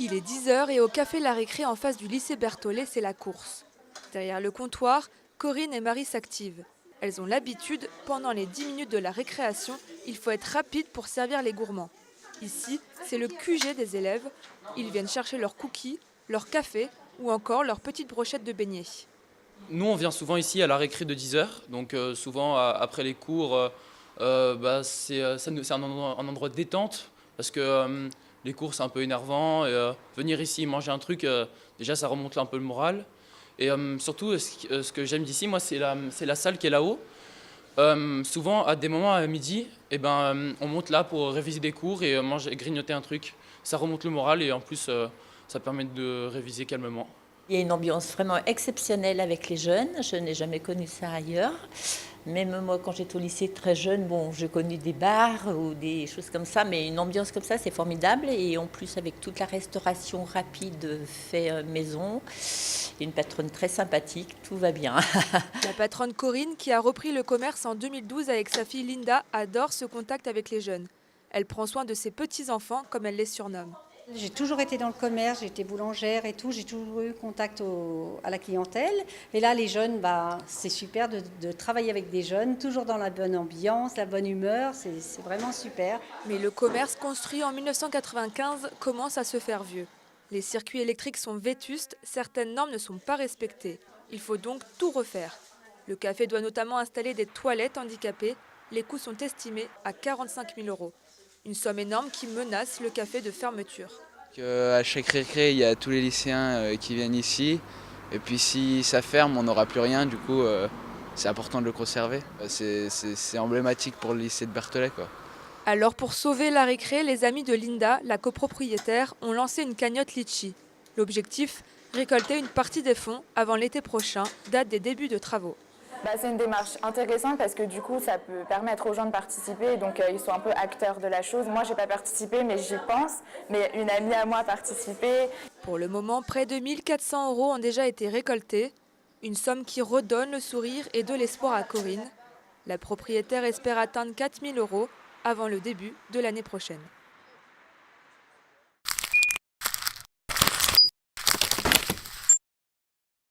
Il est 10 heures et au café La Récré en face du lycée Berthollet, c'est la course. Derrière le comptoir, Corinne et Marie s'activent. Elles ont l'habitude, pendant les 10 minutes de la récréation, il faut être rapide pour servir les gourmands. Ici, c'est le QG des élèves. Ils viennent chercher leurs cookies, leur café ou encore leurs petites brochettes de beignets. Nous, on vient souvent ici à la récré de 10 heures, donc souvent après les cours, c'est un endroit de détente, parce que les cours c'est un peu énervant, et venir ici manger un truc, déjà ça remonte un peu le moral. Et surtout, ce que j'aime d'ici, moi, c'est la salle qui est là-haut. Souvent, à des moments à midi, on monte là pour réviser des cours et manger, grignoter un truc. Ça remonte le moral et en plus, ça permet de réviser calmement. Il y a une ambiance vraiment exceptionnelle avec les jeunes. Je n'ai jamais connu ça ailleurs. Même moi, quand j'étais au lycée très jeune, bon, j'ai connu des bars ou des choses comme ça, mais une ambiance comme ça, c'est formidable. Et en plus, avec toute la restauration rapide fait maison, et une patronne très sympathique, tout va bien. La patronne Corinne, qui a repris le commerce en 2012 avec sa fille Linda, adore ce contact avec les jeunes. Elle prend soin de ses petits-enfants, comme elle les surnomme. J'ai toujours été dans le commerce, j'étais boulangère et tout, j'ai toujours eu contact à la clientèle. Et là, les jeunes, c'est super de travailler avec des jeunes, toujours dans la bonne ambiance, la bonne humeur, c'est vraiment super. Mais le commerce construit en 1995 commence à se faire vieux. Les circuits électriques sont vétustes, certaines normes ne sont pas respectées. Il faut donc tout refaire. Le café doit notamment installer des toilettes handicapées. Les coûts sont estimés à 45 000 €. Une somme énorme qui menace le café de fermeture. À chaque récré, il y a tous les lycéens qui viennent ici. Et puis si ça ferme, on n'aura plus rien. Du coup, c'est important de le conserver. C'est emblématique pour le lycée de Berthollet, quoi. Alors pour sauver la récré, les amis de Linda, la copropriétaire, ont lancé une cagnotte litchi. L'objectif, récolter une partie des fonds avant l'été prochain, date des débuts de travaux. C'est une démarche intéressante parce que du coup ça peut permettre aux gens de participer, donc ils sont un peu acteurs de la chose. Moi j'ai pas participé mais j'y pense, mais une amie à moi a participé. Pour le moment, près de 1 400 € ont déjà été récoltés, une somme qui redonne le sourire et de l'espoir à Corinne. La propriétaire espère atteindre 4 000 € avant le début de l'année prochaine.